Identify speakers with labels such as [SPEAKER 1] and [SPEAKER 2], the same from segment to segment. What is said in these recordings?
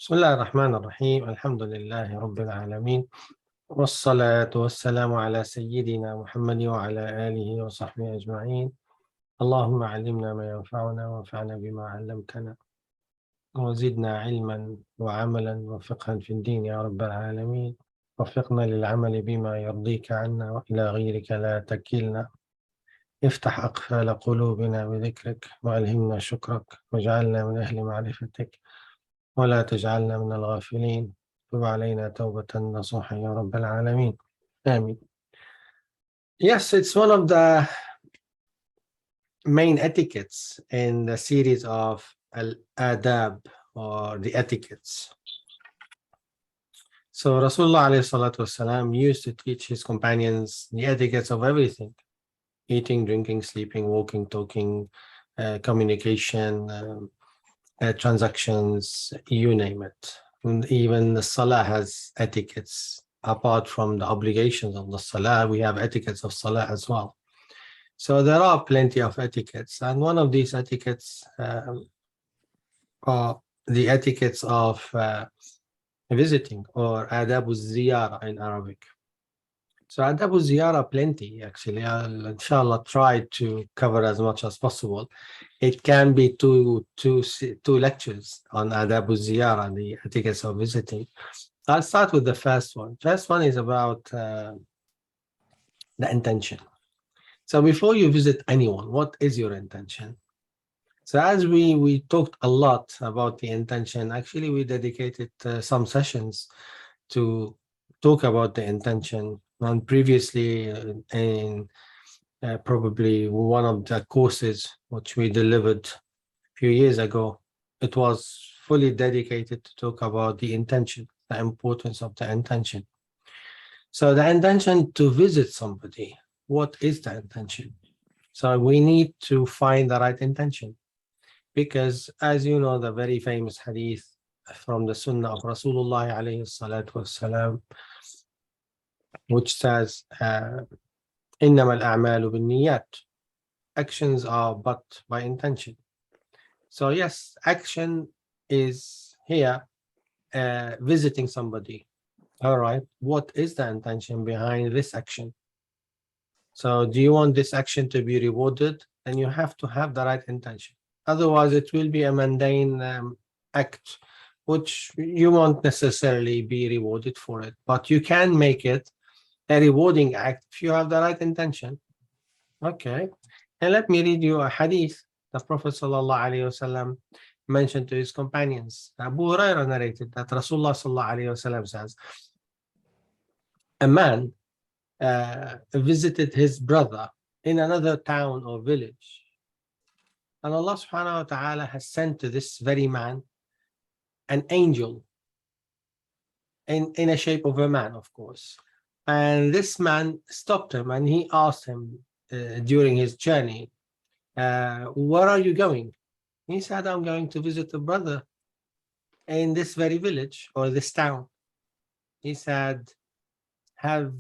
[SPEAKER 1] بسم الله الرحمن الرحيم الحمد لله رب العالمين والصلاة والسلام على سيدنا محمد وعلى آله وصحبه أجمعين. اللهم علمنا ما ينفعنا وانفعنا بما علمتنا وزدنا علما وعملا وفقها في الدين يا رب العالمين. وفقنا للعمل بما يرضيك عنا وإلى غيرك لا تكلنا. افتح أقفال قلوبنا بذكرك وألهمنا شكرك واجعلنا من أهل معرفتك ولا تجعلنا من الغافلين. تب علينا توبة نصوحا يا رب العالمين. آمين. Yes, it's one of the main etiquettes in the series of Al-Adab or the etiquettes. So Rasulullah alayhi salatu wasalam used to teach his companions the etiquettes of everything: eating, drinking, sleeping, walking, talking, communication, transactions, you name it. And even the salah has etiquettes. Apart from the obligations of the salah, we have etiquettes of salah as well. So there are plenty of etiquettes, and one of these etiquettes are the etiquettes of visiting, or adab ziyara in Arabic. So adab ziyara plenty, actually. I'll inshallah try to cover as much as possible. It can be two lectures on adab ziyara, the etiquettes of visiting. I'll start with the first one. First one is about the intention. So before you visit anyone, what is your intention? So as we talked a lot about the intention, actually we dedicated some sessions to talk about the intention. And previously in probably one of the courses which we delivered a few years ago, it was fully dedicated to talk about the intention, the importance of the intention. So the intention to visit somebody, what is the intention? So we need to find the right intention, because as you know, the very famous hadith from the Sunnah of Rasulullah alayhi salatu wasalam, which says, إِنَّمَا الْأَعْمَالُ بِالنِّيَّاتِ, actions are but by intention. So yes, action is here, visiting somebody. All right, what is the intention behind this action? So do you want this action to be rewarded? Then you have to have the right intention. Otherwise, it will be a mundane act, which you won't necessarily be rewarded for it. But you can make it a rewarding act if you have the right intention. Okay, and let me read you a hadith the Prophet ﷺ mentioned to his companions. Abu Hurairah narrated that Rasulullah ﷺ says, a man visited his brother in another town or village, and Allah subhanahu wa ta'ala has sent to this very man an angel in a shape of a man, of course. And this man stopped him and he asked him during his journey, where are you going? He said, I'm going to visit a brother in this very village or this town. He said, have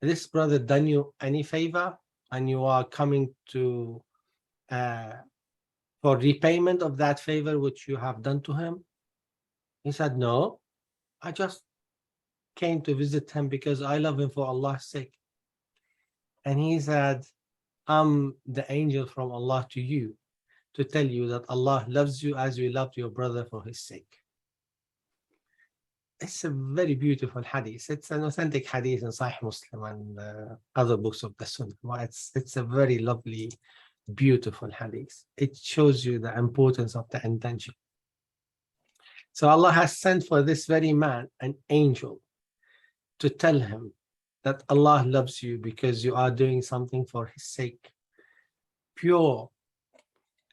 [SPEAKER 1] this brother done you any favor and you are coming to for repayment of that favor which you have done to him? He said, no, I just came to visit him because I love him for Allah's sake. And he said, I'm the angel from Allah to you to tell you that Allah loves you as you loved your brother for his sake. It's a very beautiful hadith. It's an authentic hadith in Sahih Muslim and other books of the Sunnah. It's a very lovely, beautiful hadith. It shows you the importance of the intention. So Allah has sent for this very man an angel to tell him that Allah loves you because you are doing something for his sake. Pure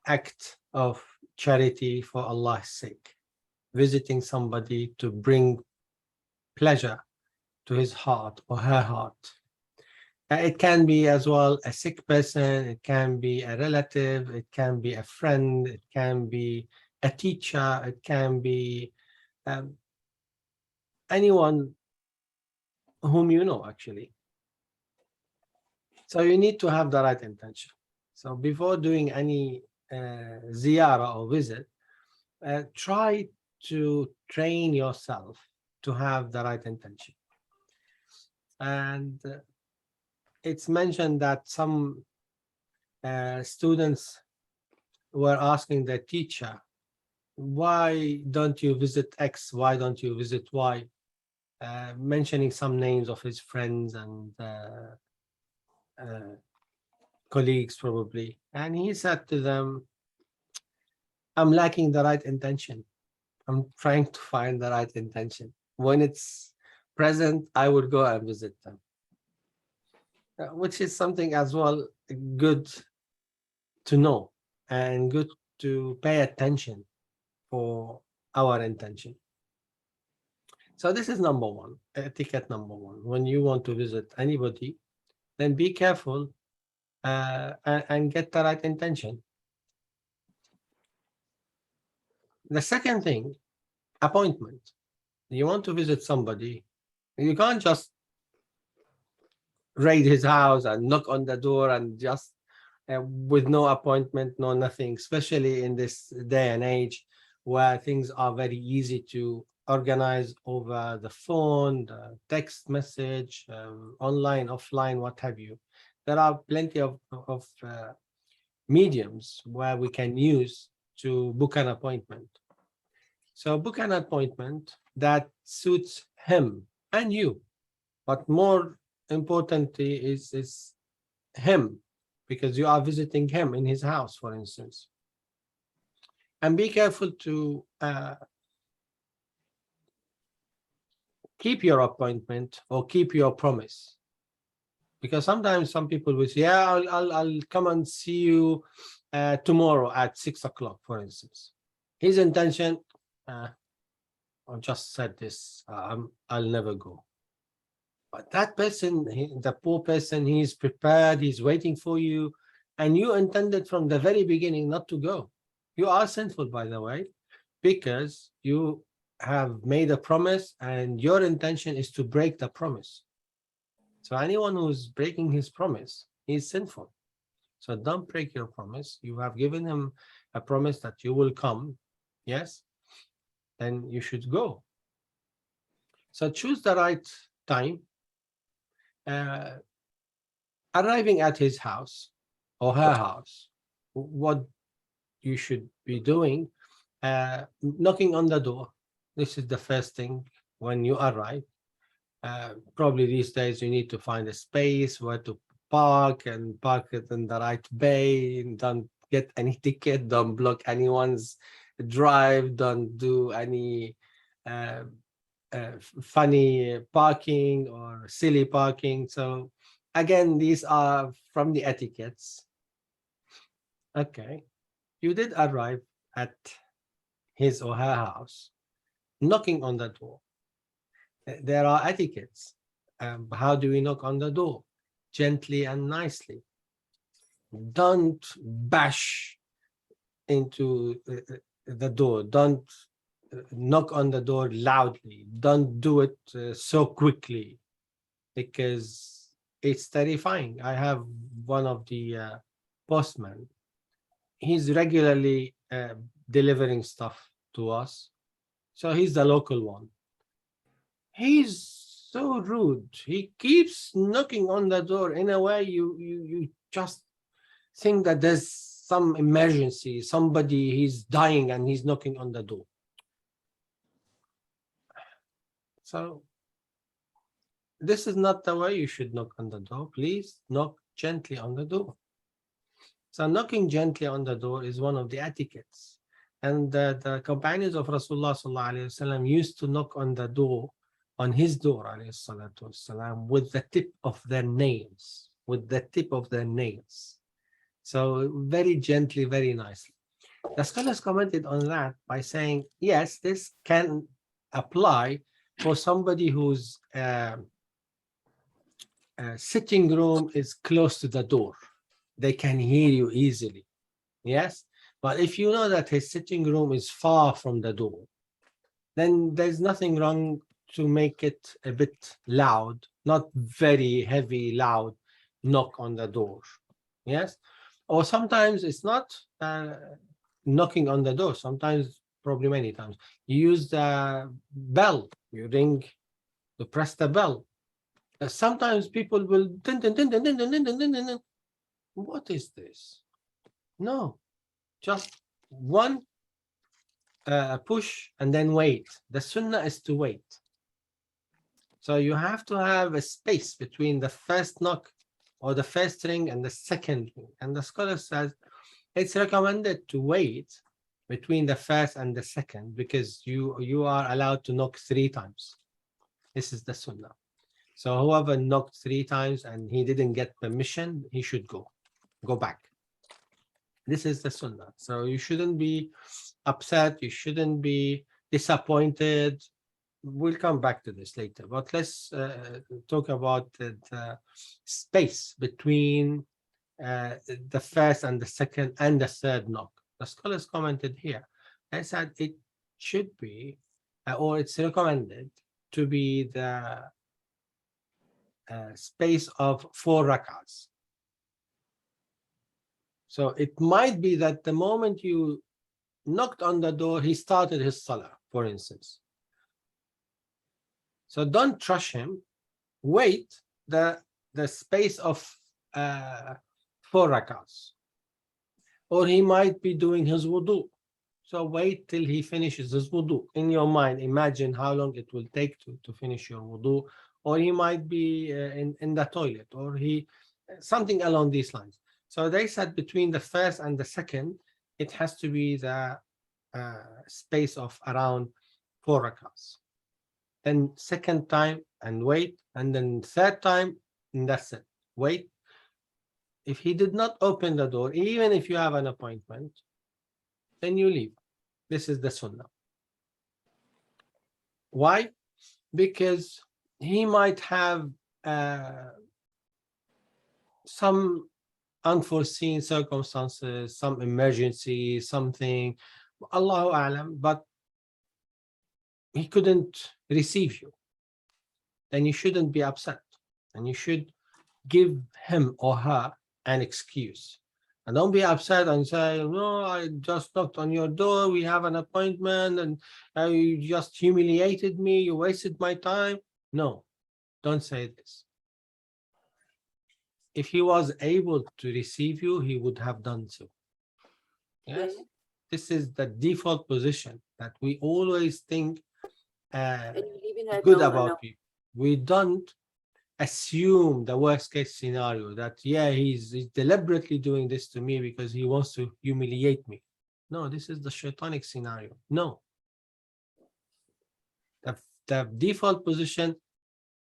[SPEAKER 1] act of charity for Allah's sake. Visiting somebody to bring pleasure to his heart or her heart. It can be as well a sick person, it can be a relative, it can be a friend, it can be a teacher, it can be anyone whom you know, actually. So you need to have the right intention. So before doing any ziyara or visit, try to train yourself to have the right intention. And it's mentioned that some students were asking their teacher, why don't you visit X? Why don't you visit Y? Mentioning some names of his friends and colleagues probably. And he said to them, I'm lacking the right intention. I'm trying to find the right intention. When it's present, I would go and visit them. Which is something as well good to know and good to pay attention for our intention. So this is number one, etiquette number one. When you want to visit anybody, then be careful and get the right intention. The second thing, appointment. You want to visit somebody, you can't just raid his house and knock on the door and just with no appointment, no nothing, especially in this day and age where things are very easy to organize over the phone, the text message, online, offline, what have you. There are plenty of mediums where we can use to book an appointment. So book an appointment that suits him and you, but more importantly is him, because you are visiting him in his house, for instance. And be careful to keep your appointment or keep your promise, because sometimes some people will say, yeah, I'll come and see you tomorrow at 6 o'clock, for instance. His intention, I just said this, I'll never go. But that person, the poor person, he's prepared, he's waiting for you, and you intended from the very beginning not to go. You are sinful, by the way, because you have made a promise and your intention is to break the promise. So anyone who's breaking his promise is sinful. So don't break your promise. You have given him a promise that you will come, yes, then you should go. So choose the right time. Arriving at his house or her house, what you should be doing, knocking on the door. This is the first thing when you arrive. Probably these days you need to find a space where to park and park it in the right bay. Don't get any ticket, don't block anyone's drive, don't do any funny parking or silly parking. So again, these are from the etiquettes. Okay, you did arrive at his or her house, knocking on the door. There are etiquettes. How do we knock on the door? Gently and nicely. Don't bash into the door. Don't knock on the door loudly. Don't do it so quickly, because it's terrifying. I have one of the postmen. He's regularly delivering stuff to us. So he's the local one. He's so rude. He keeps knocking on the door in a way you just think that there's some emergency, somebody, he's dying and he's knocking on the door. So this is not the way you should knock on the door. Please knock gently on the door. So knocking gently on the door is one of the etiquettes. And the companions of Rasulullah ﷺ used to knock on the door, on his door ﷺ, with the tip of their nails, with the tip of their nails. So very gently, very nicely. The scholars commented on that by saying, yes, this can apply for somebody whose sitting room is close to the door. They can hear you easily. Yes. But if you know that his sitting room is far from the door, then there's nothing wrong to make it a bit loud, not very heavy, loud knock on the door. Yes. Or sometimes it's not knocking on the door. Sometimes probably many times. You use the bell, you ring, you press the bell. Sometimes people will dun, dun, dun, dun, dun, dun, dun, dun, dun, dun. What is this? No, just one push and then wait. The sunnah is to wait. So you have to have a space between the first knock or the first ring and the second ring. And the scholar says it's recommended to wait between the first and the second because you are allowed to knock 3 times. This is the sunnah. So whoever knocked 3 times and he didn't get permission, he should go back. This is the sunnah. So you shouldn't be upset. You shouldn't be disappointed. We'll come back to this later, but let's talk about the space between the first and the second and the third knock. The scholars commented here. They said it should be, or it's recommended to be the space of 4 rak'ahs. So it might be that the moment you knocked on the door, he started his salah, for instance. So don't rush him. Wait the space of 4 rak'ahs. Or he might be doing his wudu. So wait till he finishes his wudu. In your mind, imagine how long it will take to finish your wudu. Or he might be in the toilet, or something along these lines. So they said between the first and the second, it has to be the space of around 4 rak'ahs. Then second time and wait, and then third time, and that's it. Wait. If he did not open the door, even if you have an appointment, then you leave. This is the sunnah. Why? Because he might have some unforeseen circumstances, some emergency, something, Allahu A'lam, but he couldn't receive you. Then you shouldn't be upset, and you should give him or her an excuse. And don't be upset and say, no, I just knocked on your door, we have an appointment, and you just humiliated me, you wasted my time. No, don't say this. If he was able to receive you, he would have done so. Yes, this is the default position that we always think good about people. We don't assume the worst case scenario that, yeah, he's deliberately doing this to me because he wants to humiliate me. No, this is the shaitanic scenario. No. The default position,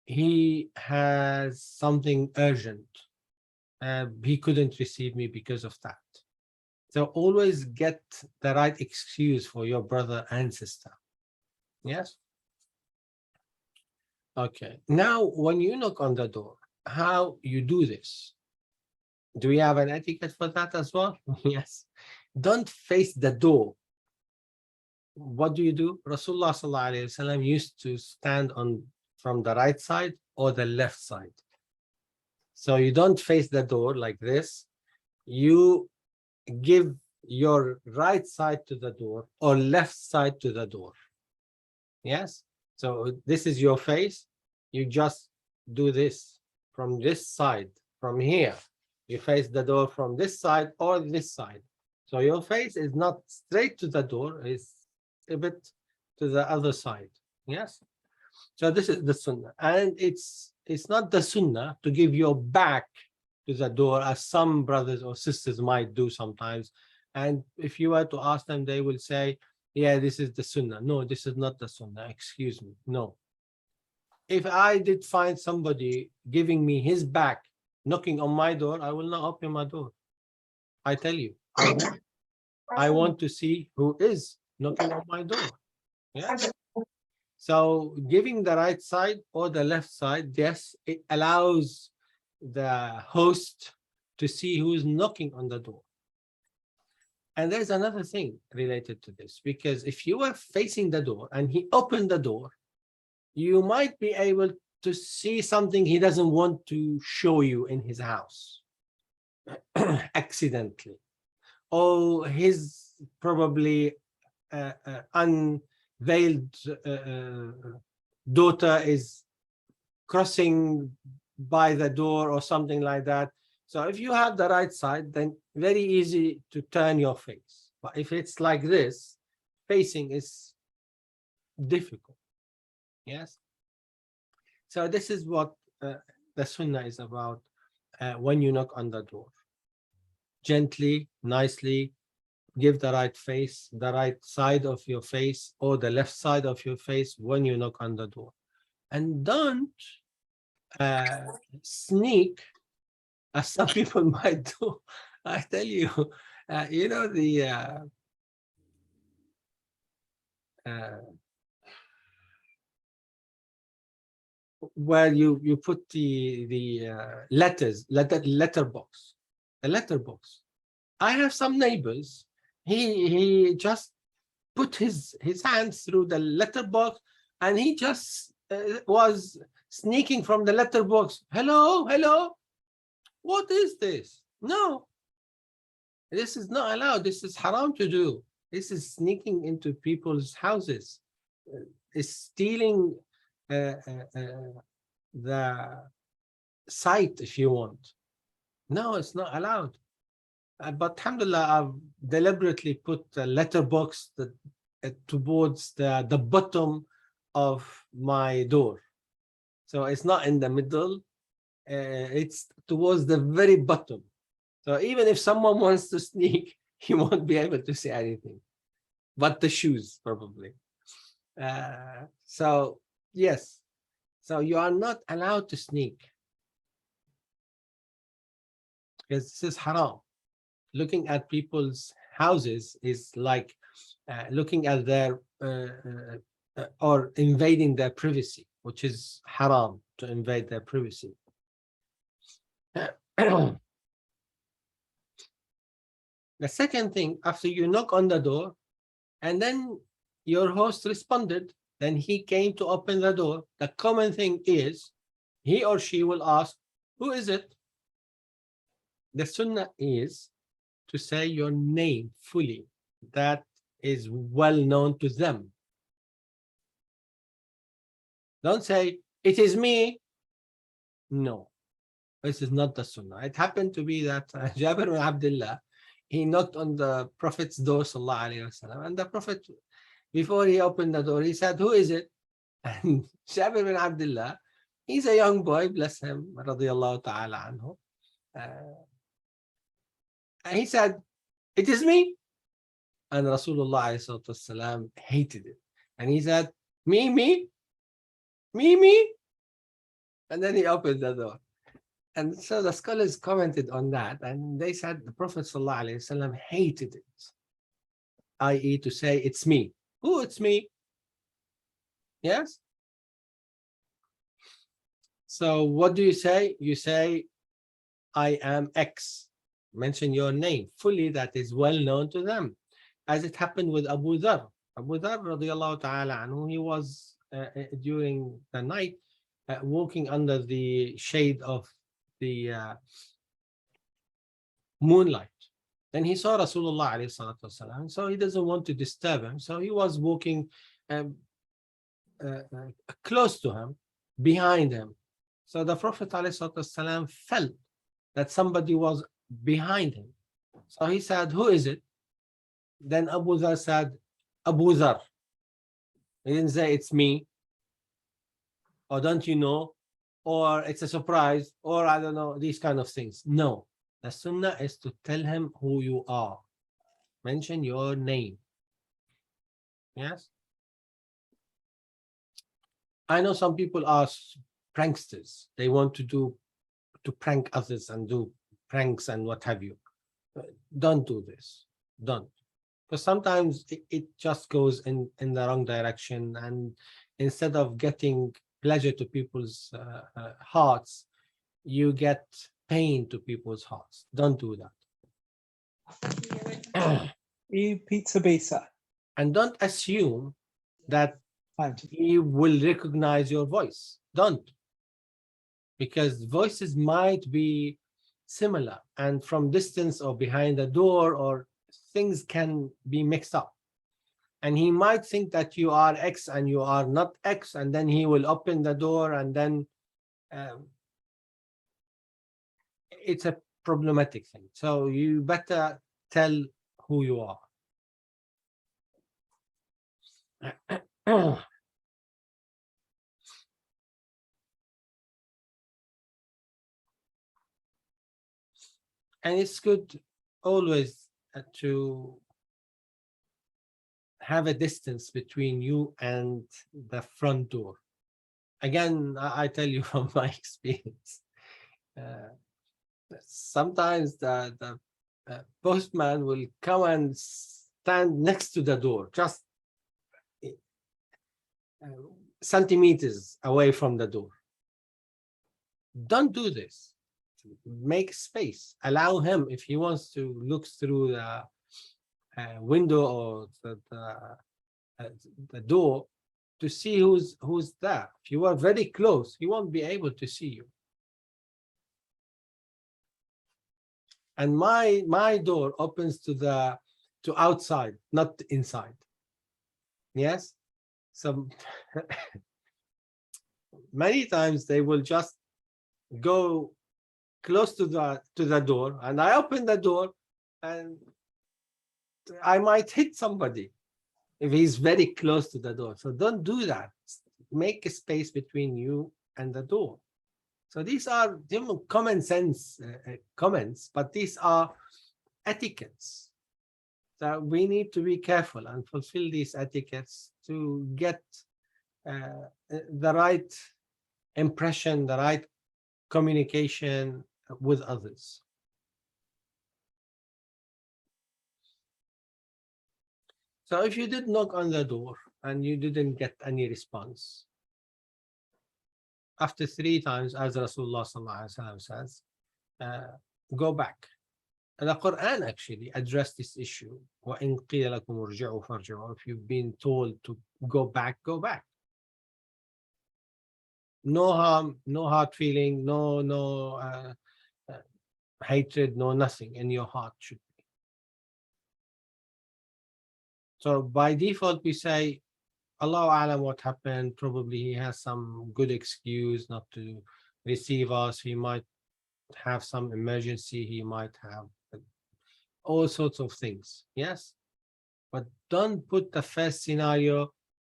[SPEAKER 1] he has something urgent. He couldn't receive me because of that. So always get the right excuse for your brother and sister. Yes? Okay. Now, when you knock on the door, how you do this? Do we have an etiquette for that as well? Yes. Don't face the door. What do? Rasulullah sallallahu alaihi wasallam used to stand from the right side or the left side. So you don't face the door like this. You give your right side to the door or left side to the door. Yes. So this is your face. You just do this from this side, from here. You face the door from this side or this side. So your face is not straight to the door, it's a bit to the other side. Yes. So this is the sunnah. And it's not the sunnah to give your back to the door, as some brothers or sisters might do sometimes. And if you were to ask them, they will say, yeah, this is the sunnah. No, this is not the sunnah. Excuse me. No. If I did find somebody giving me his back, knocking on my door, I will not open my door. I tell you, I want to see who is knocking on my door. Yes. So giving the right side or the left side, yes, it allows the host to see who is knocking on the door. And there's another thing related to this, because if you are facing the door and he opened the door, you might be able to see something he doesn't want to show you in his house accidentally. Or he's probably unveiled daughter is crossing by the door or something like that. So if you have the right side, then very easy to turn your face. But if it's like this, facing is difficult. Yes. So this is what the sunnah is about when you knock on the door. Gently, nicely, give the right face, the right side of your face or the left side of your face when you knock on the door. And don't sneak, as some people might do. I tell you, you know, the where you put the letter box, the letter box. I have some neighbors. He just put his hands through the letterbox, and he just was sneaking from the letterbox. Hello, hello. What is this? No, this is not allowed. This is haram to do. This is sneaking into people's houses. It's stealing the site, if you want. No, it's not allowed. But alhamdulillah, I've deliberately put a letterbox towards the bottom of my door. So it's not in the middle, it's towards the very bottom. So even if someone wants to sneak, he won't be able to see anything, but the shoes probably. So yes, so you are not allowed to sneak, because this is haram. Looking at people's houses is like looking at their or invading their privacy, which is haram to invade their privacy. The second thing, after you knock on the door and then your host responded, then he came to open the door, the common thing is he or she will ask, who is it? The sunnah is to say your name fully, that is well known to them. Don't say, it is me. No, this is not the sunnah. It happened to be that Jabir bin Abdullah, he knocked on the Prophet's door, sallallahu alaihi wasallam, and the Prophet, before he opened the door, he said, who is it? And Jabir bin Abdullah, he's a young boy, bless him, radiyallahu ta'ala anhu. And he said, it is me. And Rasulullah والسلام, hated it. And he said, me. And then he opened the door. And so the scholars commented on that. And they said the Prophet ﷺ hated it, i.e. to say, it's me. Who, it's me? Yes? So what do you say? You say, I am X. Mention your name fully, that is well known to them. As it happened with Abu Dhar. Abu Dhar radiallahu ta'ala anhu, he was during the night walking under the shade of the moonlight. Then he saw Rasulullah alayhi salatu wasalam, so he doesn't want to disturb him. So he was walking close to him, behind him. So the Prophet alayhi salatu wasalam felt that somebody was behind him. So he said, who is it? Then Abu Dhar said, Abu Dhar. He didn't say, it's me, or don't you know, or it's a surprise, or I don't know, these kind of things. No, the sunnah is to tell him who you are. Mention your name. Yes? I know some people are pranksters. They want to prank others and do pranks and what have you. Don't do this. Don't. Because sometimes it just goes in the wrong direction, and instead of getting pleasure to people's hearts, you get pain to people's hearts. Don't do that.
[SPEAKER 2] Pizza Bisa.
[SPEAKER 1] And don't assume that he will recognize your voice. Don't. Because voices might be similar, and from distance or behind the door, or things can be mixed up. and he might think that you are X and you are not X, and then he will open the door, and then it's a problematic thing. So you better tell who you are. And it's good always to have a distance between you and the front door. Again, I tell you from my experience, sometimes the postman will come and stand next to the door, just centimeters away from the door. Don't do this. Make space. Allow him, if he wants to look through the window or the door, to see who's there. If you are very close, he won't be able to see you. And my door opens to outside, not inside. Yes. So many times they will just go close to the door, and I open the door, and I might hit somebody if he's very close to the door. So don't do that. Make a space between you and the door. So these are common sense comments, but these are etiquettes. So we need to be careful and fulfill these etiquettes to get the right impression, the right communication with others. So if you did knock on the door and you didn't get any response, after 3 times, as Rasulullah says, go back. And the Quran actually addressed this issue. وَإِن قِيلَ لَكُمُ ارْجِعُوا فَارْجِعُوا. If you've been told to go back, go back. No harm, no hard feeling, no hatred, no nothing in your heart should be. So by default, we say, Allahu A'lam what happened. Probably he has some good excuse not to receive us. He might have some emergency. He might have all sorts of things. Yes. But don't put the first scenario.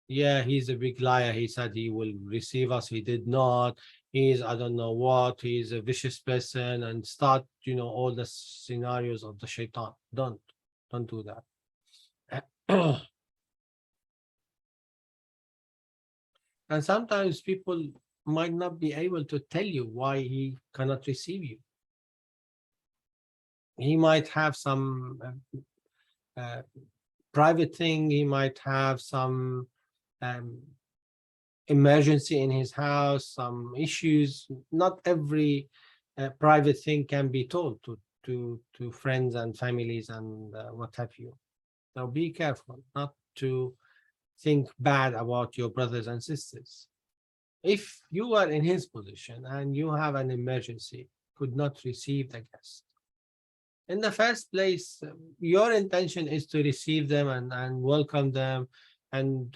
[SPEAKER 1] Yeah, he's a big liar. He said he will receive us. He did not. He's, I don't know what. He's a vicious person, and start, all the scenarios of the shaitan. Don't do that. And sometimes people might not be able to tell you why he cannot receive you. He might have some private thing. He might have some emergency in his house, some issues. Not every private thing can be told to friends and families and what have you. So be careful not to think bad about your brothers and sisters. If you are in his position and you have an emergency, could not receive the guest, in the first place, your intention is to receive them and welcome them and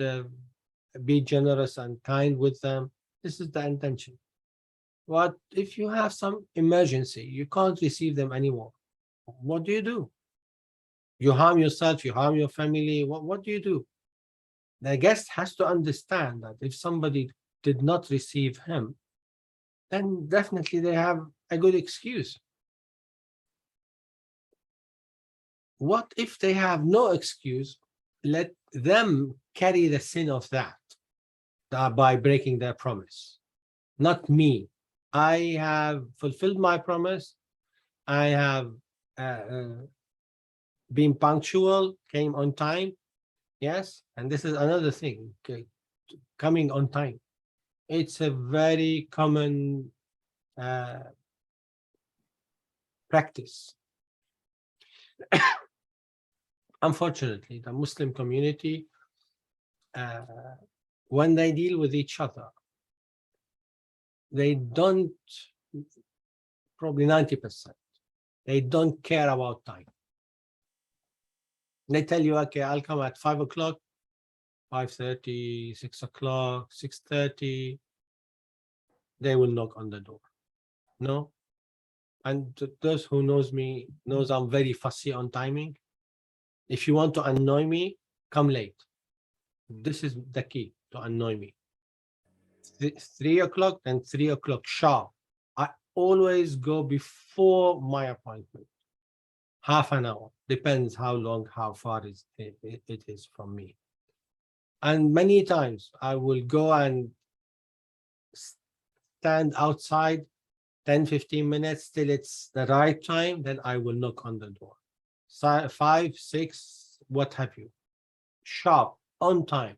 [SPEAKER 1] be generous and kind with them. This is the intention. But if you have some emergency, you can't receive them anymore. What do? You harm yourself, you harm your family. What do? The guest has to understand that if somebody did not receive him, then definitely they have a good excuse. What if they have no excuse? Let them carry the sin of that by breaking their promise, not me. I have fulfilled my promise. I have been punctual, came on time. Yes, and this is another thing, okay, coming on time. It's a very common practice. Unfortunately, the Muslim community, when they deal with each other, they don't, probably 90%, they don't care about time. They tell you, okay, I'll come at 5 o'clock. 5:30, 6 o'clock, 6:30, they will knock on the door. No. And those who knows me knows I'm very fussy on timing. If you want to annoy me, come late. This is the key to annoy me. 3 o'clock and 3 o'clock sharp. I always go before my appointment. Half an hour, depends how long, how far it is from me. And many times I will go and stand outside 10, 15 minutes till it's the right time, then I will knock on the door. 5, 6, what have you. Sharp, on time.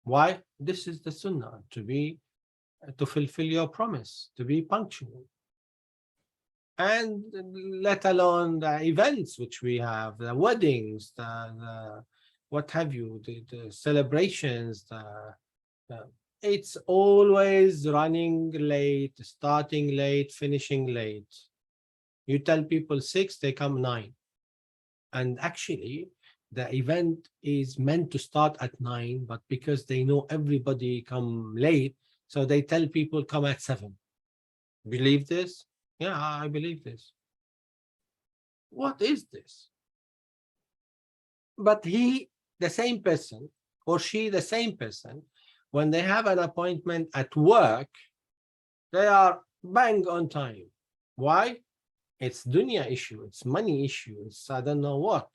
[SPEAKER 1] Why? This is the sunnah, to fulfill your promise, to be punctual. And let alone the events which we have, the weddings, the what have you, the celebrations, it's always running late, starting late, finishing late. You tell people 6, they come 9. And actually, the event is meant to start at 9, but because they know everybody come late, so they tell people come at 7. Believe this? Yeah, I believe this. What is this? But he, the same person, or she, the same person, when they have an appointment at work, they are bang on time. Why? It's dunya issue, it's money issue, it's I don't know what.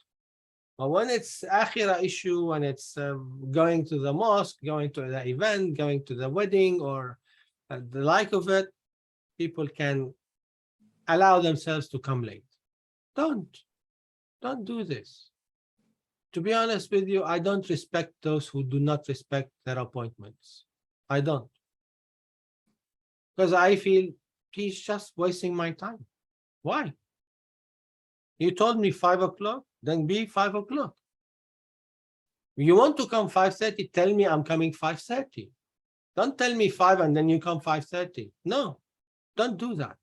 [SPEAKER 1] But when it's akhirah issue, when it's going to the mosque, going to the event, going to the wedding, or the like of it, people can allow themselves to come late. Don't do this. To be honest with you, I don't respect those who do not respect their appointments. I don't. Because I feel he's just wasting my time. Why? You told me 5 o'clock, then be 5 o'clock. You want to come 5:30, tell me I'm coming 5:30. Don't tell me 5 and then you come 5:30. No, don't do that.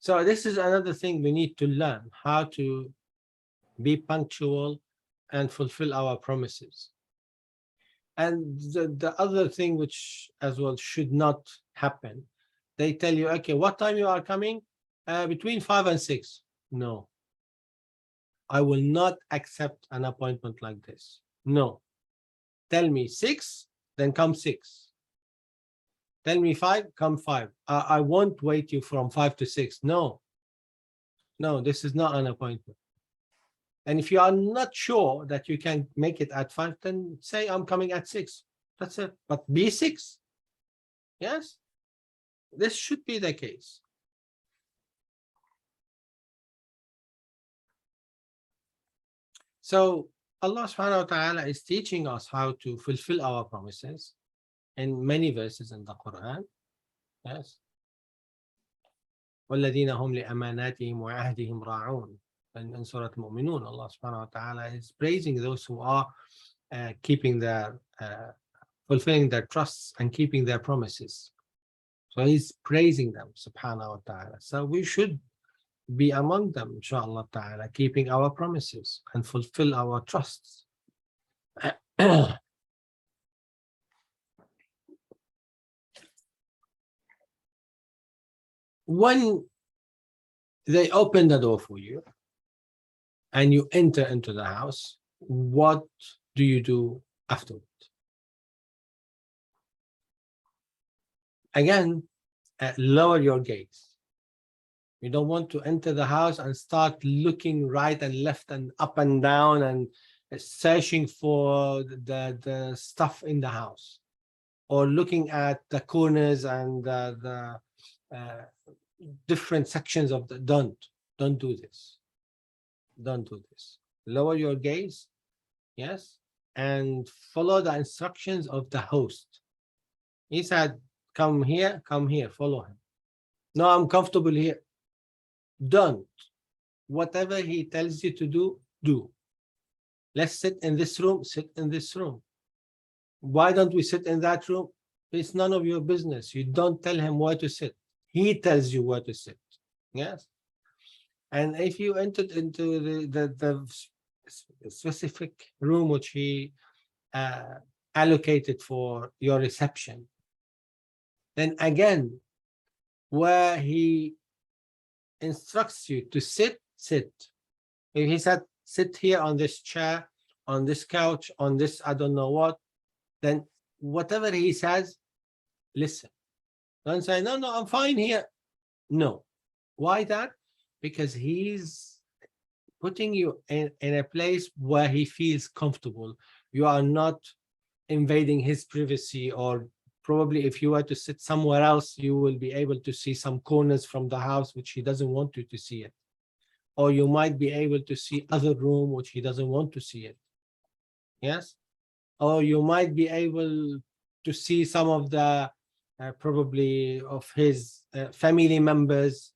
[SPEAKER 1] So this is another thing we need to learn, how to be punctual and fulfill our promises. And the other thing which as well should not happen, they tell you, okay, what time you are coming? Between 5 and 6. No. I will not accept an appointment like this. No. Tell me 6, then come 6. Tell me 5, come 5. I won't wait you from 5 to 6. No. No, this is not an appointment. And if you are not sure that you can make it at 5, then say I'm coming at 6. That's it. But be 6. Yes? This should be the case. So Allah subhanahu wa ta'ala is teaching us how to fulfill our promises in many verses in the Quran. Yes. وَالَّذِينَ هُمْ لِأَمَانَاتِهِمْ وَعَهْدِهِمْ رَاعُونَ. And in Surah Al-Mu'minun, Allah subhanahu wa ta'ala is praising those who are keeping their, fulfilling their trusts and keeping their promises. So he's praising them, subhanahu wa ta'ala. So we should be among them, inshallah ta'ala, keeping our promises and fulfill our trusts. When they open the door for you and you enter into the house, what do you do afterward? Again, lower your gaze. You don't want to enter the house and start looking right and left and up and down and searching for the stuff in the house, or looking at the corners and the different sections of the. Don't do this. Don't do this. Lower your gaze, yes, and follow the instructions of the host. He said, come here, follow him. No, I'm comfortable here. Don't. Whatever he tells you to do, do. Let's sit in this room, sit in this room. Why don't we sit in that room? It's none of your business. You don't tell him where to sit. He tells you where to sit. Yes. And if you entered into the specific room which he allocated for your reception. Then again, where he instructs you to sit, sit. If he said, sit here on this chair, on this couch, on this, I don't know what, then whatever he says, listen. Don't say, no, no, I'm fine here. No. Why that? Because he's putting you in a place where he feels comfortable. You are not invading his privacy, or probably if you were to sit somewhere else, you will be able to see some corners from the house which he doesn't want you to see it. Or you might be able to see other room which he doesn't want to see it. Yes? Or you might be able to see some of the probably of his family members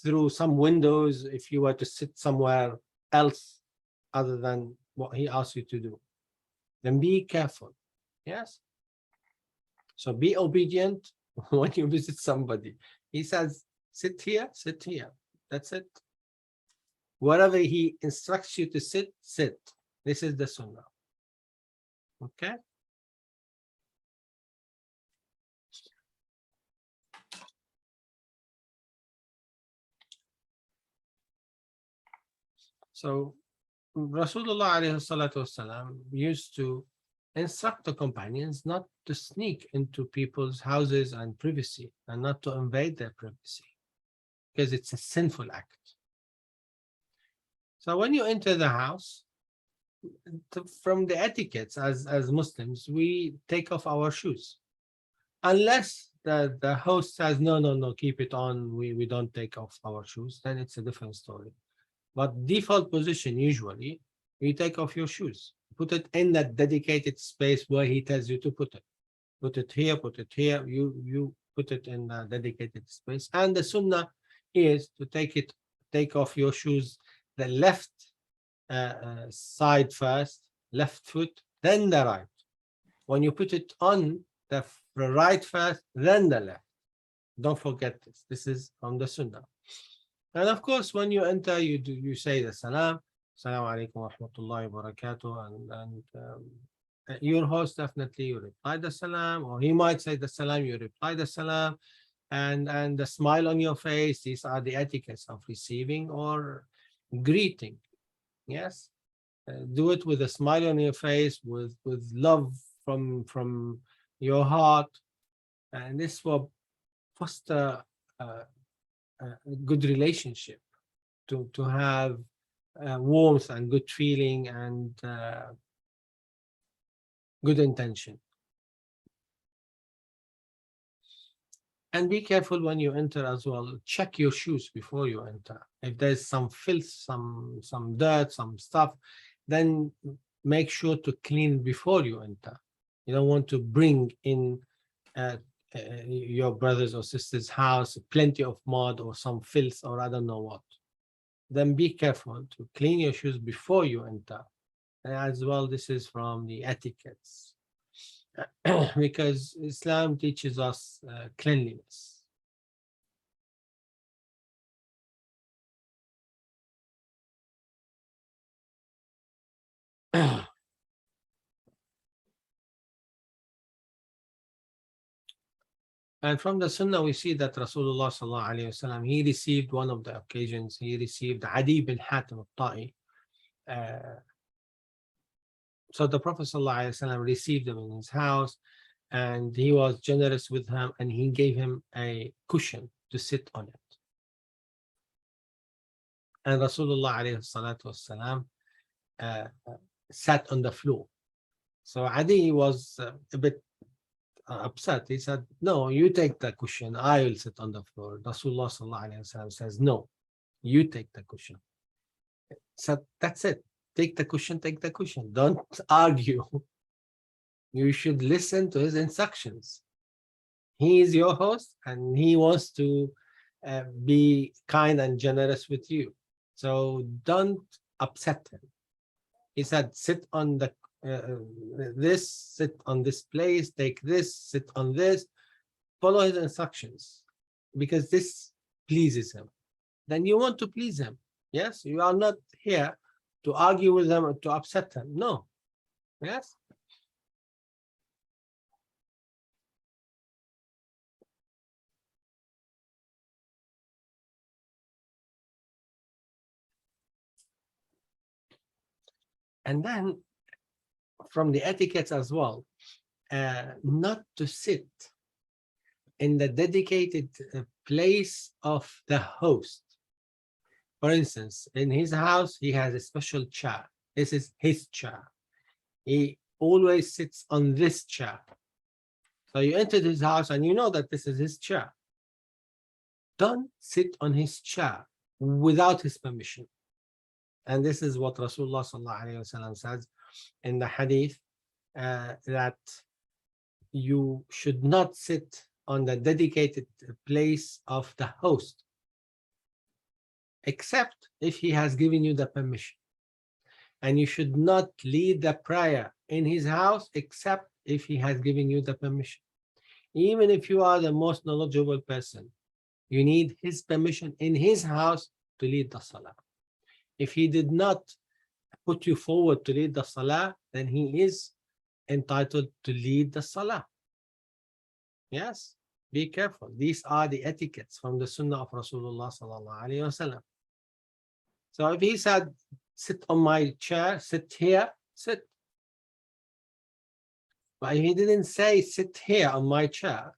[SPEAKER 1] through some windows if you were to sit somewhere else other than what he asks you to do. Then be careful. Yes? So be obedient when you visit somebody. He says, sit here, sit here. That's it. Wherever he instructs you to sit, sit. This is the sunnah. Okay? So Rasulullah alayhi salatu wasalam used to instruct the companions not to sneak into people's houses and privacy, and not to invade their privacy, because it's a sinful act. So when you enter the house, from the etiquettes as Muslims, we take off our shoes. Unless the host says, no, no, no, keep it on, we don't take off our shoes, then it's a different story. But default position, usually, you take off your shoes. Put it in that dedicated space where he tells you to put it. Put it here, put it here. You put it in a dedicated space. And the sunnah is to take off your shoes, the left side first, left foot, then the right. When you put it on, the right first, then the left. Don't forget this. This is on the sunnah. And of course, when you enter, you say the salam, Assalamu alaikum wa rahmatullahi wa barakatuh, and your host definitely you reply the salam, or he might say the salam, you reply the salam, and the smile on your face. These are the etiquettes of receiving or greeting. Yes, do it with a smile on your face, with love from your heart, and this will foster a good relationship, to have warmth and good feeling and good intention. And be careful when you enter as well. Check your shoes before you enter. If there's some filth, some dirt, some stuff, then make sure to clean before you enter. You don't want to bring in your brother's or sister's house plenty of mud or some filth or I don't know what. Then be careful to clean your shoes before you enter. And as well, this is from the etiquettes. Because Islam teaches us cleanliness. And from the Sunnah, we see that Rasulullah sallallahu alaihi wasallam, he received one of the occasions, he received Adi bin Hatim al-Ta'i. So the Prophet sallallahu alaihi wasallam received him in his house, and he was generous with him, and he gave him a cushion to sit on it. And Rasulullah alayhi salatu wasalam sat on the floor. So Adi was a bit upset. He said, no, you take the cushion, I will sit on the floor. Rasulullah sallallahu alayhi wasallam says, no, you take the cushion. So that's it. Take the cushion, take the cushion. Don't argue. You should listen to his instructions. He is your host, and he wants to be kind and generous with you. So don't upset him. He said, sit on the this, sit on this place, take this, sit on this. Follow his instructions, because this pleases him. Then you want to please him. Yes, you are not here to argue with him or to upset him. No, Yes. And then from the etiquettes as well, not to sit in the dedicated place of the host. For instance, in his house, he has a special chair. This is his chair. He always sits on this chair. So you entered his house and you know that this is his chair. Don't sit on his chair without his permission. And this is what Rasulullah says in the hadith, that you should not sit on the dedicated place of the host, except if he has given you the permission. And you should not lead the prayer in his house, except if he has given you the permission. Even if you are the most knowledgeable person, you need his permission in his house to lead the salah. If he did not put you forward to lead the salah, then he is entitled to lead the salah. Yes, be careful. These are the etiquettes from the Sunnah of Rasulullah sallallahu alaihi wasallam. So if he said, sit on my chair, sit here, sit. But if he didn't say, sit here on my chair,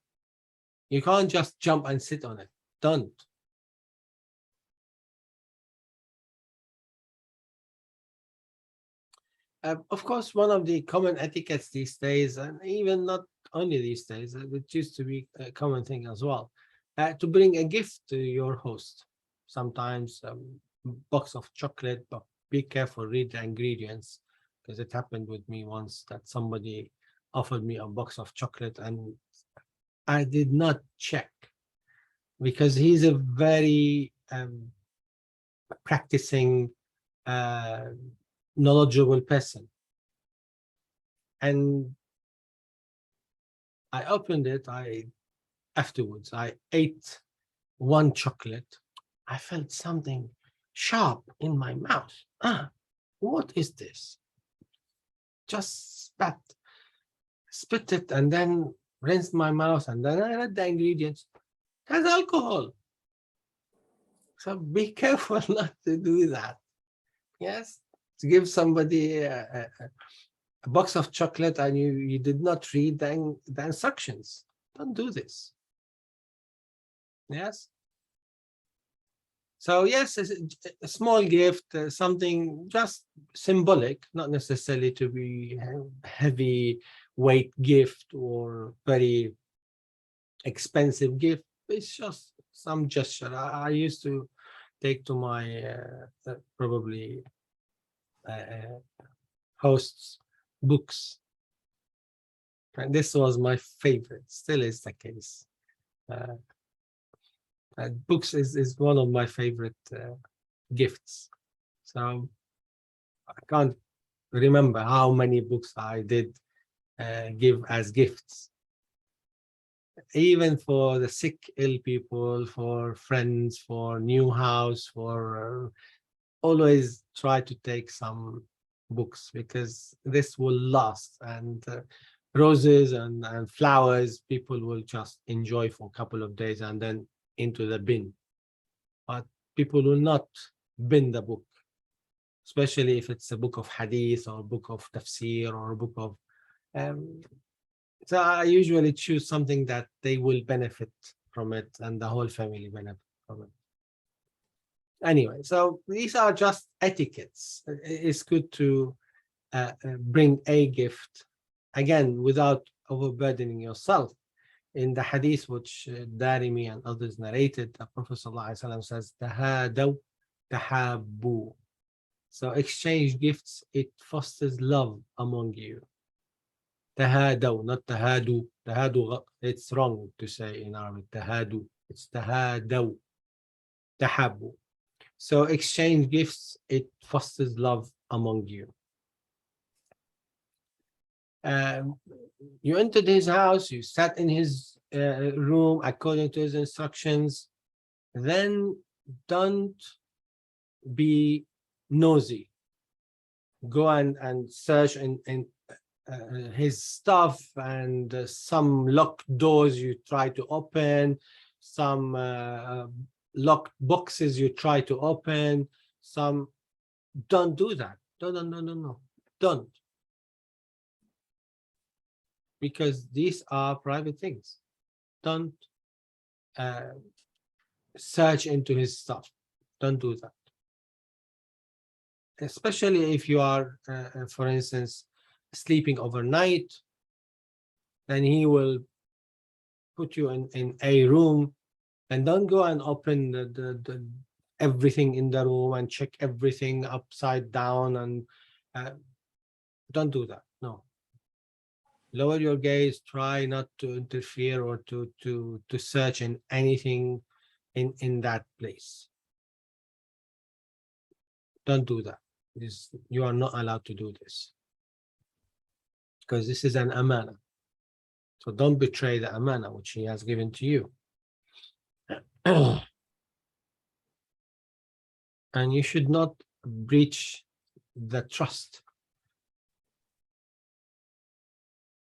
[SPEAKER 1] you can't just jump and sit on it. Don't. Of course, one of the common etiquettes these days, and even not only these days, it used to be a common thing as well, to bring a gift to your host. Sometimes a box of chocolate, but be careful, read the ingredients, because it happened with me once that somebody offered me a box of chocolate and I did not check, because he's a very practicing, knowledgeable person. And I opened it, afterwards, I ate one chocolate. I felt something sharp in my mouth. What is this? Just spit it, and then rinsed my mouth, and then I read the ingredients. It has alcohol. So be careful not to do that. Yes, to give somebody a box of chocolate and you did not read the instructions. Don't do this. Yes. So yes, a small gift, something just symbolic, not necessarily to be a heavy weight gift or very expensive gift. It's just some gesture. I used to take to my probably hosts books, and this was my favorite, still is the case. Books is one of my favorite gifts. So I can't remember how many books I did give as gifts, even for the sick, ill people, for friends, for new house, for always try to take some books, because this will last. And roses and flowers, people will just enjoy for a couple of days and then into the bin. But people will not bin the book, especially if it's a book of hadith or a book of tafsir or a book of so I usually choose something that they will benefit from it and the whole family benefit from it. Anyway, so these are just etiquettes. It's good to bring a gift, again, without overburdening yourself. In the hadith which Darimi and others narrated, the Prophet ﷺ says, "Tahadaw, tahabbu." So exchange gifts, it fosters love among you. Tahadaw, not tahadu. Tahadu, it's wrong to say in Arabic. Tahadu, it's tahadaw, tahabbu. So exchange gifts, it fosters love among you. You entered his house, you sat in his room according to his instructions, then don't be nosy. Go and search in his stuff, and some locked doors you try to open, some locked boxes you try to open. Some don't do that. No, don't, because these are private things. Don't search into his stuff. Don't do that, especially if you are, for instance, sleeping overnight. Then he will put you in a room, and don't go and open the everything in the room and check everything upside down, and don't do that. No, lower your gaze. Try not to interfere or to search in anything in that place. Don't do that. You are not allowed to do this, because this is an amana. So don't betray the amana which he has given to you. And you should not breach the trust.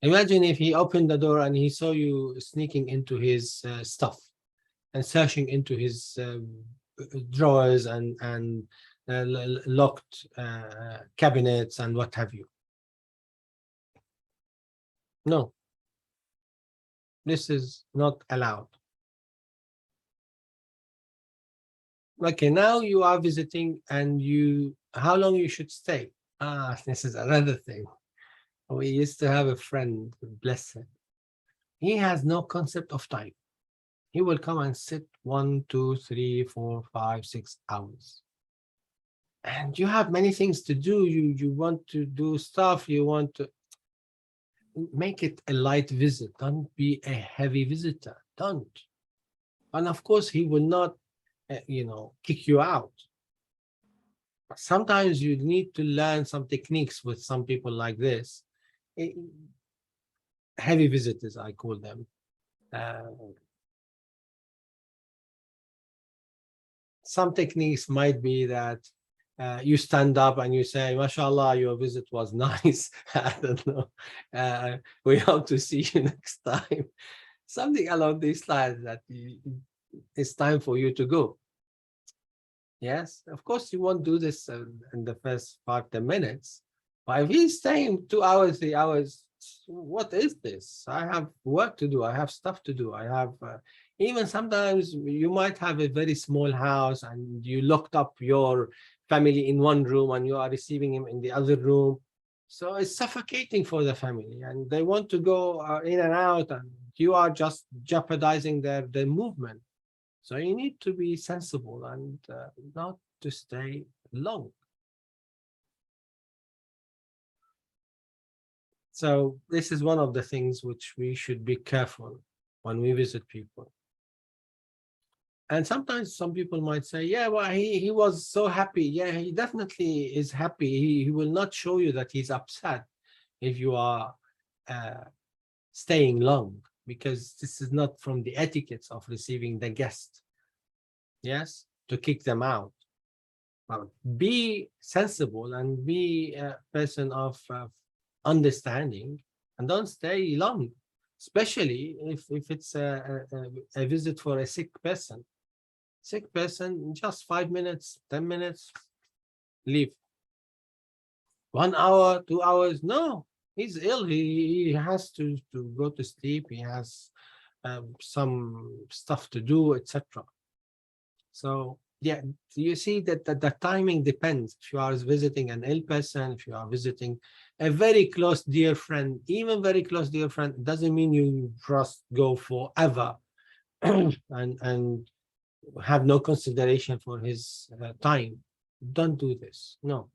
[SPEAKER 1] Imagine if he opened the door and he saw you sneaking into his stuff and searching into his drawers and locked cabinets and what have you. No, this is not allowed. Okay, now you are visiting, and how long you should stay? This is another thing. We used to have a friend, bless him. He has no concept of time. He will come and sit 1, 2, 3, 4, 5, 6 hours. And you have many things to do. You want to do stuff. You want to make it a light visit. Don't be a heavy visitor. Don't. And of course, he will not, kick you out. Sometimes you need to learn some techniques with some people like this. Heavy visitors, I call them. Some techniques might be that you stand up and you say, "MashaAllah, your visit was nice." I don't know. We hope to see you next time. Something along these lines, that it's time for you to go. Yes, of course, you won't do this in the first 5-10 minutes. But if he's staying 2 hours, 3 hours, what is this? I have work to do. I have stuff to do. I have, even sometimes you might have a very small house and you locked up your family in one room and you are receiving him in the other room. So it's suffocating for the family, and they want to go in and out, and you are just jeopardizing their movement. So you need to be sensible and not to stay long. So this is one of the things which we should be careful when we visit people. And sometimes some people might say, yeah, well, he was so happy. Yeah, he definitely is happy. He will not show you that he's upset if you are staying long, because this is not from the etiquettes of receiving the guest. Yes, to kick them out. But be sensible and be a person of understanding, and don't stay long, especially if it's a visit for a sick person. Sick person, just 5 minutes, 10 minutes, leave. 1 hour, 2 hours, no, he's ill. He has to go to sleep. He has some stuff to do, etc. So yeah, you see that the timing depends. If you are visiting an ill person, if you are visiting a very close dear friend, even very close dear friend, doesn't mean you just go forever and have no consideration for his time. Don't do this. No,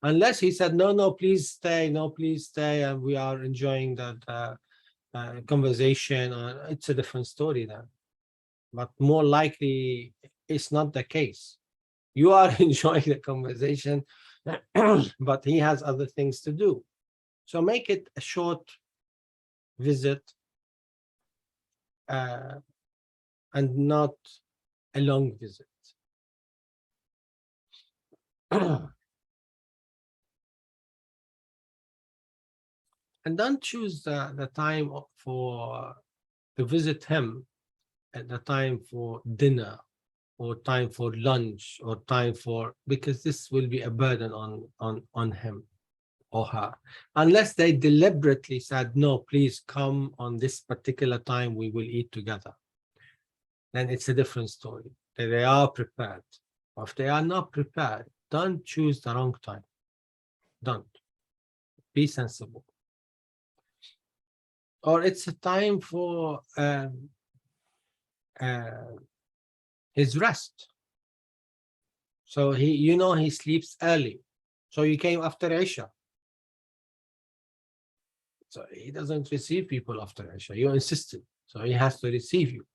[SPEAKER 1] unless he said, no, please stay, no, please stay, and we are enjoying that conversation. It's a different story then. But more likely, it's not the case. You are enjoying the conversation, but he has other things to do. So make it a short visit and not a long visit. And don't choose the time to visit him at the time for dinner or time for lunch or time for, because this will be a burden on him or her, unless they deliberately said, no, please come on this particular time, we will eat together. Then it's a different story. They are prepared. If they are not prepared, don't choose the wrong time. Don't. Be sensible. Or it's a time for his rest. So he sleeps early. So you came after Isha. So he doesn't receive people after Isha. You insisted. So he has to receive you.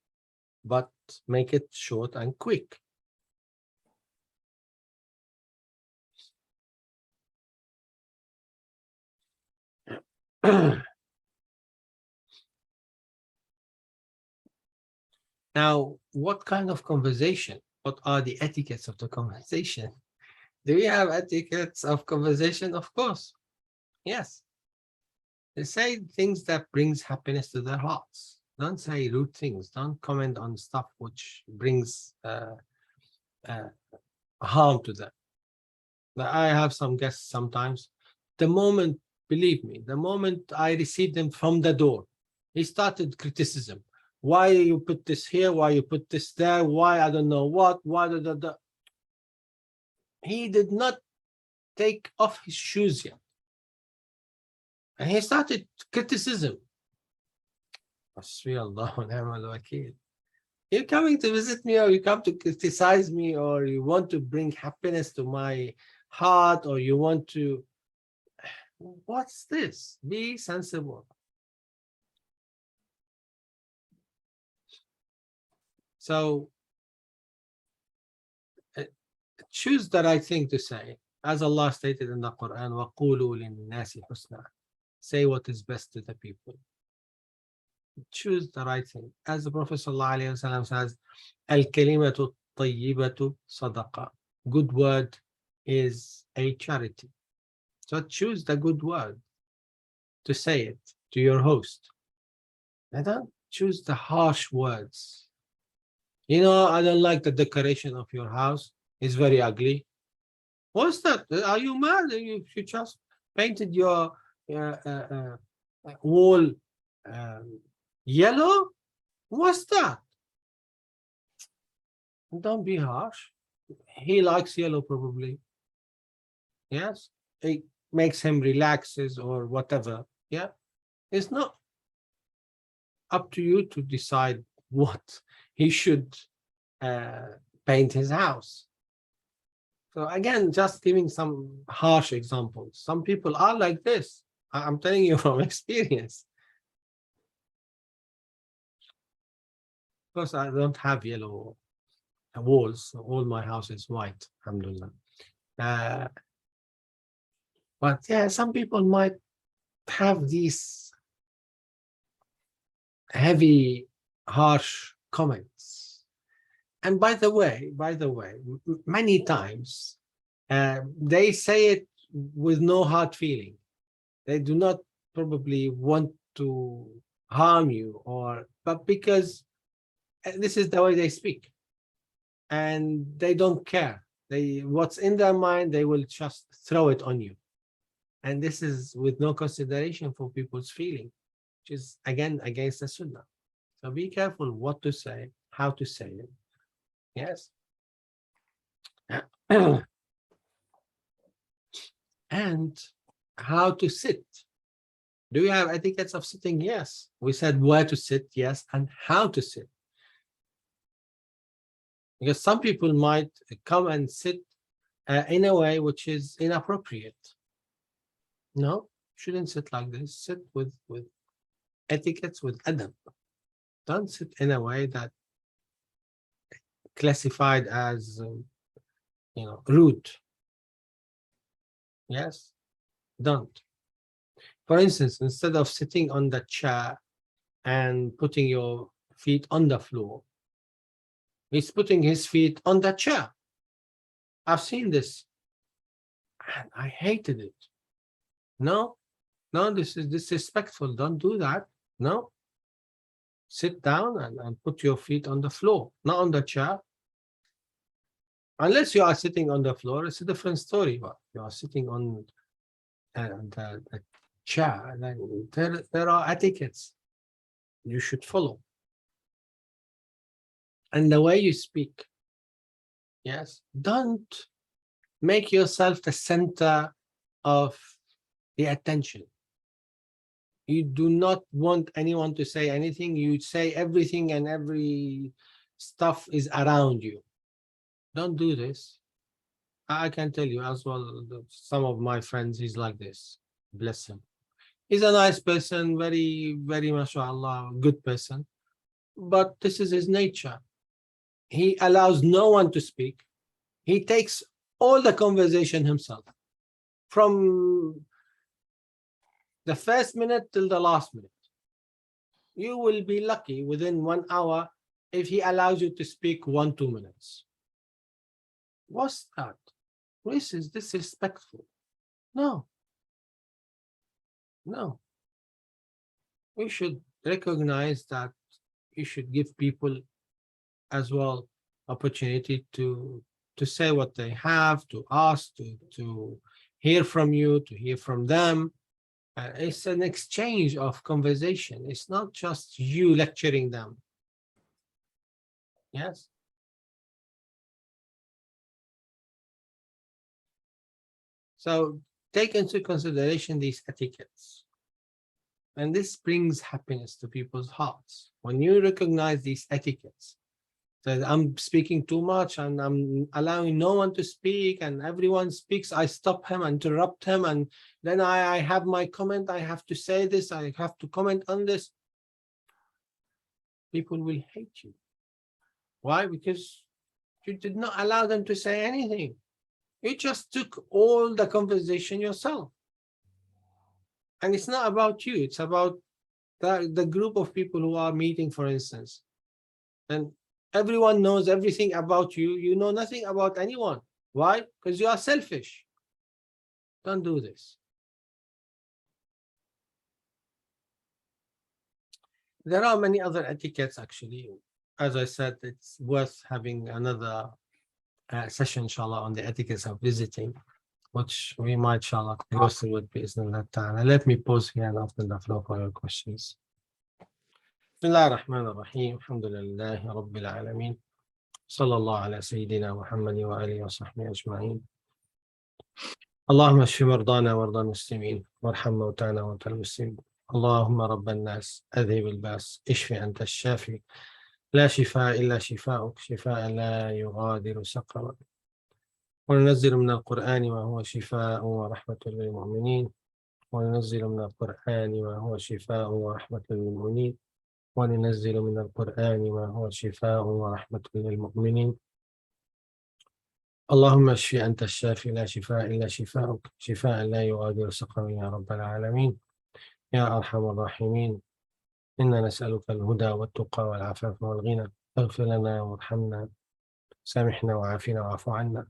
[SPEAKER 1] But make it short and quick. Now, what kind of conversation? What are the etiquettes of the conversation? Do we have etiquettes of conversation? Of course. Yes. They say things that brings happiness to their hearts. Don't say rude things. Don't comment on stuff which brings harm to them. I have some guests sometimes. The moment, believe me, the moment I received them from the door, he started criticism. Why you put this here? Why you put this there? Why I don't know what? Why the. He did not take off his shoes yet. And he started criticism. You're coming to visit me, or you come to criticize me, or you want to bring happiness to my heart, or you want to. What's this? Be sensible. So choose the right thing to say. As Allah stated in the Quran, وَقُولُوا لِلنَّاسِ حُسْنًا. Say what is best to the people. Choose the right thing. As the Prophet ﷺ says, Al-kalimatu tayyibatu sadaqa. Good word is a charity. So choose the good word to say it to your host. And don't choose the harsh words. I don't like the decoration of your house. It's very ugly. What's that? Are you mad? You just painted your wall yellow? What's that? Don't be harsh. He likes yellow probably. Yes. It makes him relaxes or whatever. Yeah. It's not up to you to decide what he should paint his house. So again, just giving some harsh examples. Some people are like this. I'm telling you from experience. Of course, I don't have yellow walls. All my house is white, alhamdulillah. But yeah, some people might have these heavy, harsh comments. And by the way, many times they say it with no hard feeling. They do not probably want to harm you, but because this is the way they speak, and they don't care. What's in their mind, they will just throw it on you. And this is with no consideration for people's feeling, which is again against the Sunnah. So be careful what to say, how to say it. Yes. And how to sit. Do you have etiquettes of sitting? Yes. We said where to sit, yes, and how to sit. Because some people might come and sit in a way which is inappropriate. No, shouldn't sit like this. Sit with etiquettes, with adab. Don't sit in a way that classified as rude. Yes, don't. For instance, instead of sitting on the chair and putting your feet on the floor, he's putting his feet on the chair. I've seen this and I hated it. No, No, this is disrespectful. Don't do that. No. Sit down and put your feet on the floor, not on the chair. Unless you are sitting on the floor, it's a different story. But you are sitting on the chair, then there are etiquettes you should follow. And the way you speak, yes, don't make yourself the center of the attention. You do not want anyone to say anything. You say everything and every stuff is around you. Don't do this. I can tell you as well, some of my friends, he's like this. Bless him. He's a nice person, very, very, mashallah, good person. But this is his nature. He allows no one to speak. He takes all the conversation himself, from the first minute till the last minute. You will be lucky within 1 hour if he allows you to speak 1-2 minutes. What's that? This is disrespectful. No. No. We should recognize that you should give people as well opportunity to say what they have, to ask, to hear from you, to hear from them. It's an exchange of conversation. It's not just you lecturing them. Yes. So take into consideration these etiquettes. And this brings happiness to people's hearts. When you recognize these etiquettes, that I'm speaking too much and I'm allowing no one to speak, and everyone speaks, I stop him, interrupt him, and then I have my comment, I have to say this, I have to comment on this. People will hate you. Why? Because you did not allow them to say anything. You just took all the conversation yourself. And it's not about you, it's about the group of people who are meeting, for instance. And everyone knows everything about you. You know nothing about anyone. Why? Because you are selfish. Don't do this. There are many other etiquettes, actually. As I said, it's worth having another session, inshallah, on the etiquettes of visiting, which we might, inshallah, go through with Bismillah ta'ala. Let me pause here and open the floor for your questions. Bismillah ar-Rahman ar-Rahim. Alhamdulillahi Rabbil Alameen. Sallallahu ala Sayyidina Muhammad wa alihi wa sahbihi ajma'in. اللهم اشف مرضانا وارضى المسلمين وارحم موتانا وموتى المسلمين. اللهم رب الناس اذهب الباس اشف انت الشافي لا شفاء الا شفاؤك شفاء لا يغادر سقما. وننزل من القرآن ما هو شفاء ورحمة للمؤمنين. وننزل من القرآن ما هو شفاء ورحمة للمؤمنين. وننزل من القرآن ما هو شفاء ورحمة للمؤمنين. اللهم اشف أنت الشافي لا شفاء إلا شفاؤك شفاء لا يغادر سقما يا رب العالمين يا أرحم الراحمين. إنا نسألك الهدى والتقى والعفاف والغنى. اغفر لنا وارحمنا سامحنا وعافنا واعف عنا.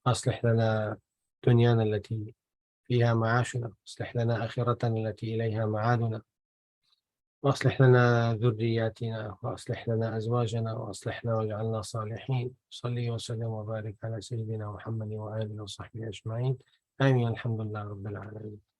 [SPEAKER 1] أصلح لنا دنيانا التي فيها معاشنا. أصلح لنا آخرتنا التي إليها معادنا. وأصلح لنا ذرياتنا وأصلح لنا أزواجنا وأصلحنا واجعلنا صالحين. صلي وسلم وبارك على سيدنا محمد وآله وصحبه أجمعين. آمين. الحمد لله رب العالمين.